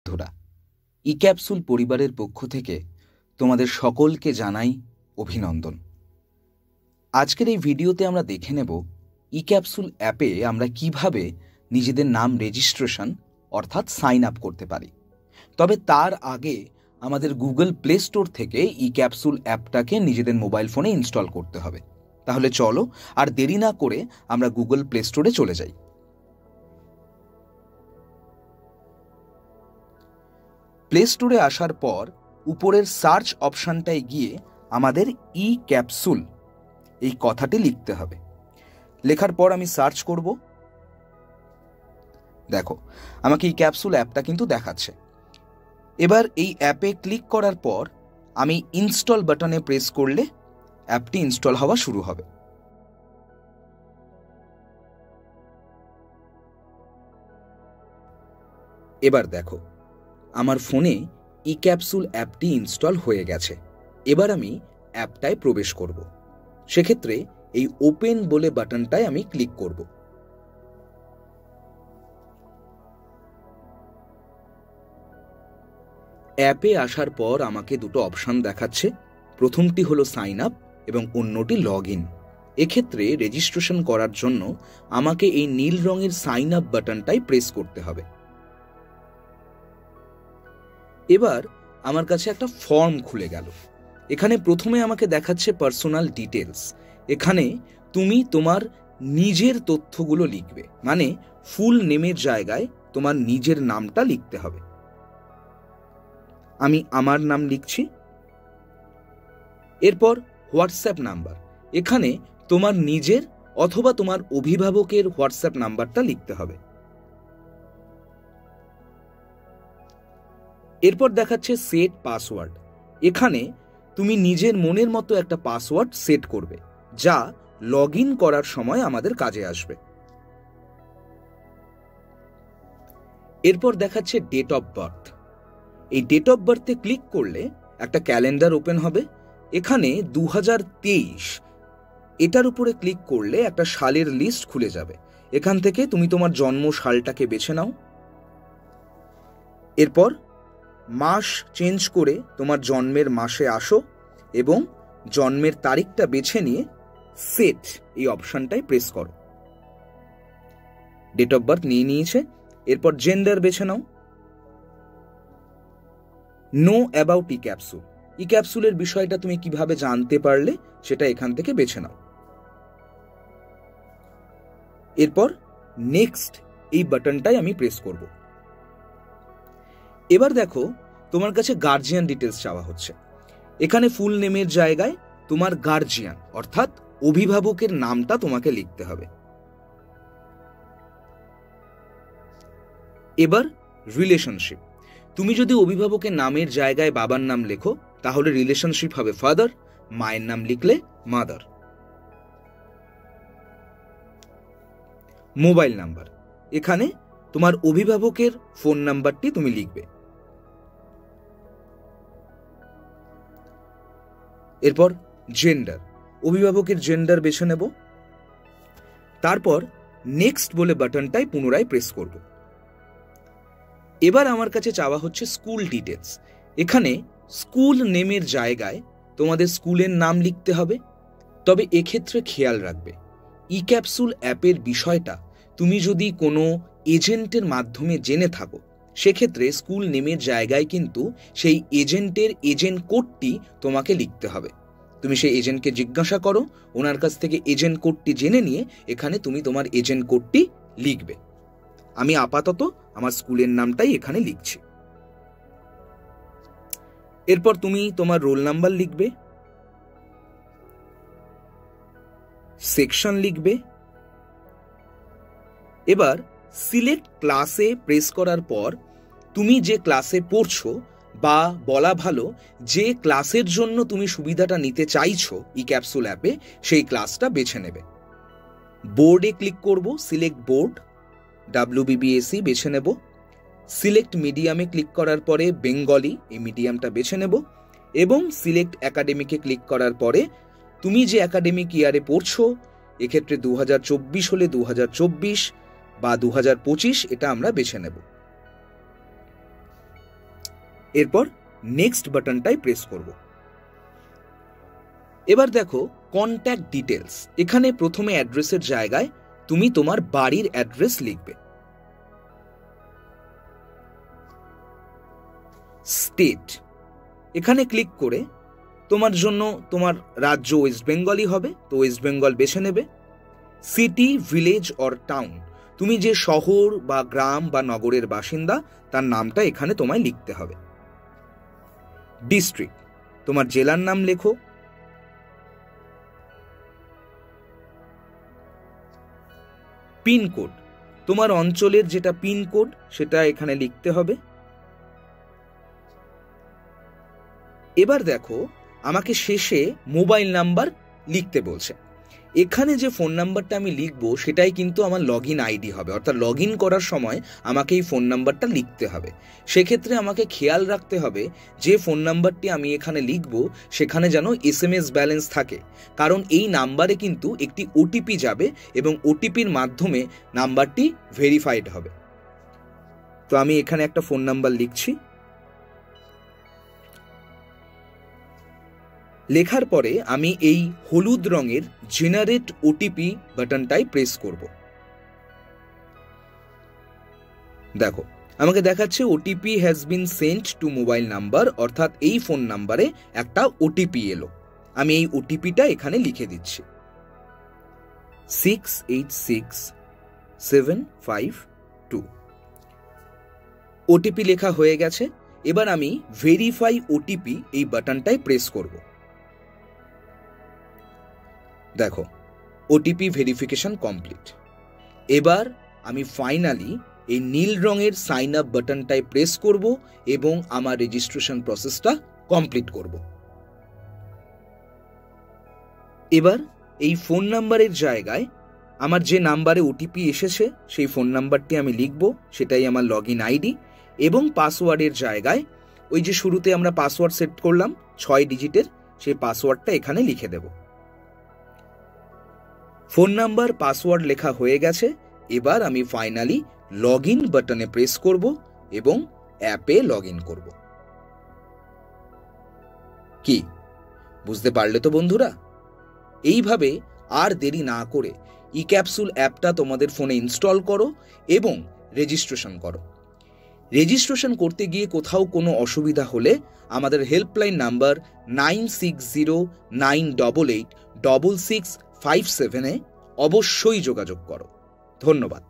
বন্ধুরা, E capsule পরিবারের পক্ষ থেকে তোমাদের সকলকে জানাই অভিনন্দন। আজকের এই ভিডিওতে আমরা দেখে নেব ই ক্যাপসুল অ্যাপে আমরা কিভাবে নিজেদের নাম রেজিস্ট্রেশন অর্থাৎ সাইন আপ করতে পারি। তবে তার আগে আমাদের গুগল প্লে স্টোর থেকে ই ক্যাপসুল অ্যাপটাকে নিজেদের মোবাইল ফোনে ইনস্টল করতে হবে। তাহলে চলো আর দেরি না করে আমরা গুগল প্লে স্টোরে চলে যাই। প্লে স্টোরে আসার পর উপরের সার্চ অপশানটায় গিয়ে আমাদের ই ক্যাপসুল এই কথাটি লিখতে হবে। লেখার পর আমি সার্চ করব। দেখো, আমাকে ই ক্যাপসুল অ্যাপটা কিন্তু দেখাচ্ছে। এবার এই অ্যাপে ক্লিক করার পর আমি ইনস্টল বাটনে প্রেস করলে অ্যাপটি ইনস্টল হওয়া শুরু হবে। এবার দেখো, আমার ফোনে ই ক্যাপসুল অ্যাপটি ইনস্টল হয়ে গেছে। এবার আমি অ্যাপটায় প্রবেশ করব। সেক্ষেত্রে এই ওপেন বলে বাটনটায় আমি ক্লিক করব। অ্যাপে আসার পর আমাকে দুটো অপশন দেখাচ্ছে। প্রথমটি হলো সাইন আপ এবং অন্যটি লগ ইন। এক্ষেত্রে রেজিস্ট্রেশন করার জন্য আমাকে এই নীল রঙের সাইন আপ বাটনটাই প্রেস করতে হবে। এবার আমার কাছে একটা ফর্ম খুলে গেল। এখানে প্রথমে আমাকে দেখাচ্ছে পার্সোনাল ডিটেলস। এখানে তুমি তোমার নিজের তথ্যগুলো লিখবে, মানে ফুল নেমের জায়গায় তোমার নিজের নামটা লিখতে হবে। আমি আমার নাম লিখছি। এরপর হোয়াটসঅ্যাপ নাম্বার, এখানে তোমার নিজের অথবা তোমার অভিভাবকের হোয়াটসঅ্যাপ নাম্বারটা লিখতে হবে। এরপর দেখাচ্ছে সেট পাসওয়ার্ড। এখানে তুমি নিজের মনের মতো একটা পাসওয়ার্ড সেট করবে, যা লগ ইন করার সময় আমাদের কাজে আসবে। এরপর দেখাচ্ছে ডেট অফ বার্থ। এই ডেট অফ বার্থে ক্লিক করলে একটা ক্যালেন্ডার ওপেন হবে। এখানে 2023 এটার উপরে ক্লিক করলে একটা সালের লিস্ট খুলে যাবে। এখান থেকে তুমি তোমার জন্ম সালটাকে বেছে নাও। এরপর মাস চেঞ্জ করে তোমার জন্মের মাসে আসো এবং জন্মের তারিখটা বেছে নিয়ে সেট এই অপশনটাই প্রেস করো। ডেট অফ বার্থ নিয়ে নিয়েছে। এরপর জেন্ডার বেছে নাও। নো অ্যাবাউট ই ক্যাপসুল, ই ক্যাপসুলের বিষয়টা তুমি কিভাবে জানতে পারলে সেটা এখান থেকে বেছে নাও। এরপর নেক্সট এই বাটনটাই আমি প্রেস করব। এবার দেখো, তোমার কাছে গার্জিয়ান ডিটেলস চাওয়া হচ্ছে। এখানে ফুল নেমের জায়গায় তোমার গার্জিয়ান অর্থাৎ অভিভাবকের নামটা তোমাকে লিখতে হবে। এবার রিলেশনশিপ, তুমি যদি অভিভাবকের নামের জায়গায় বাবার নাম লেখো তাহলে রিলেশনশিপ হবে ফাদার, মায়ের নাম লিখলে মাদার। মোবাইল নাম্বার, এখানে তোমার অভিভাবকের ফোন নাম্বারটি তুমি লিখবে। এরপর জেন্ডার, অভিভাবকের জেন্ডার বেছে নেব। তারপর নেক্সট বলে বাটনটাই পুনরায় প্রেস করব। এবার আমার কাছে চাওয়া হচ্ছে স্কুল ডিটেলস। এখানে স্কুল নেমের জায়গায় তোমাদের স্কুলের নাম লিখতে হবে। তবে এক্ষেত্রে খেয়াল রাখবে, ই ক্যাপসুল অ্যাপের বিষয়টা তুমি যদি কোনো এজেন্টের মাধ্যমে জেনে থাকো, সেক্ষেত্রে স্কুল নেমের জায়গায় কিন্তু সেই এজেন্টের এজেন্ট কোডটি তোমাকে লিখতে হবে। তুমি সেই এজেন্টকে জিজ্ঞাসা করো, ওনার কাছ থেকে এজেন্ট কোডটি জেনে নিয়ে এখানে তুমি তোমার এজেন্ট কোডটি লিখবে। আমি আপাতত আমার স্কুলের নামটাই এখানে লিখছি। এরপর তুমি তোমার রোল নাম্বার লিখবে, সেকশন লিখবে। এবার সিলেক্ট ক্লাসে প্রেস করার পর তুমি যে ক্লাসে পড়ছো, বা বলা ভালো যে ক্লাসের জন্য তুমি সুবিধাটা নিতে চাইছো ই ক্যাপসুল অ্যাপে, সেই ক্লাসটা বেছে নেবে। বোর্ডে ক্লিক করব, সিলেক্ট বোর্ড, WBBSE বেছে নেব। সিলেক্ট মিডিয়ামে ক্লিক করার পরে বেঙ্গলি এই মিডিয়ামটা বেছে নেব এবং সিলেক্ট একাডেমিকে ক্লিক করার পরে তুমি যে একাডেমিক ইয়ারে পড়ছো, এক্ষেত্রে 2024 হলে 2024 বা 2025 এটা আমরা বেছে নেব। এরপর নেক্সট বাটনটাই প্রেস করব। এবার দেখো কন্ট্যাক্ট ডিটেলস, এখানে প্রথমে অ্যাড্রেসের জায়গায় তুমি তোমার বাড়ির অ্যাড্রেস লিখবে। স্টেট, এখানে ক্লিক করে তোমার জন্য তোমার রাজ্য ওয়েস্ট বেঙ্গলই হবে, তো ওয়েস্ট বেঙ্গল বেছে নেবে। সিটি, ভিলেজ অর টাউন, তুমি যে শহর বা গ্রাম বা নগরের বাসিন্দা তার নামটা এখানে তোমায় লিখতে হবে। ডিস্ট্রিক্ট, তোমার জেলার নাম লেখো। পিনকোড, তোমার অঞ্চলের যেটা পিনকোড সেটা এখানে লিখতে হবে। এবার দেখো আমাকে শেষে মোবাইল নাম্বার লিখতে বলছে। এখানে যে ফোন নাম্বারটা আমি লিখবো সেটাই কিন্তু আমার লগ ইন আইডি হবে, অর্থাৎ লগ ইন করার সময় আমাকে এই ফোন নাম্বারটা লিখতে হবে। সেক্ষেত্রে আমাকে খেয়াল রাখতে হবে যে ফোন নাম্বারটি আমি এখানে লিখবো সেখানে যেন SMS ব্যালেন্স থাকে, কারণ এই নাম্বারে কিন্তু একটি ওটিপি যাবে এবং ওটিপির মাধ্যমে নাম্বারটি ভেরিফাইড হবে। তো আমি এখানে একটা ফোন নাম্বার লিখছি। লেখার পরে আমি এই হলুদ রঙের জেনারেট ওটিপি বাটনটাই প্রেস করব। দেখো আমাকে দেখাচ্ছে OTP has been sent to mobile number, অর্থাৎ এই ফোন নাম্বারে একটা ওটিপি এলো। আমি এই ওটিপিটা এখানে লিখে দিচ্ছি, 686752। ওটিপি লেখা হয়ে গেছে। এবার আমি ভেরিফাই ওটিপি এই বাটনটাই প্রেস করব। দেখো ওটিপি ভেরিফিকেশন কমপ্লিট। এবার আমি ফাইনালি এই নীল রঙের সাইন আপ বাটনটাই প্রেস করব এবং আমার রেজিস্ট্রেশন প্রসেসটা কমপ্লিট করব। এবার এই ফোন নাম্বারের জায়গায় আমার যে নাম্বারে ওটিপি এসেছে সেই ফোন নাম্বারটি আমি লিখব, সেটাই আমার লগ ইন আইডি। এবং পাসওয়ার্ডের জায়গায় ওই যে শুরুতে আমরা পাসওয়ার্ড সেট করলাম 6 ডিজিটের, সেই পাসওয়ার্ডটা এখানে লিখে দেব। ফোন নাম্বার, পাসওয়ার্ড লেখা হয়ে গেছে। এবার আমি ফাইনালি লগ ইন বাটনে প্রেস করব এবং অ্যাপে লগ ইন করব। কি বুঝতে পারলে তো বন্ধুরা? এইভাবে আর দেরি না করে ইক্যাপসুল অ্যাপটা তোমাদের ফোনে ইনস্টল করো এবং রেজিস্ট্রেশন করো। রেজিস্ট্রেশন করতে গিয়ে কোথাও কোনো অসুবিধা হলে আমাদের হেল্পলাইন নাম্বার 9609886657 অবশ্যই যোগাযোগ করো। ধন্যবাদ।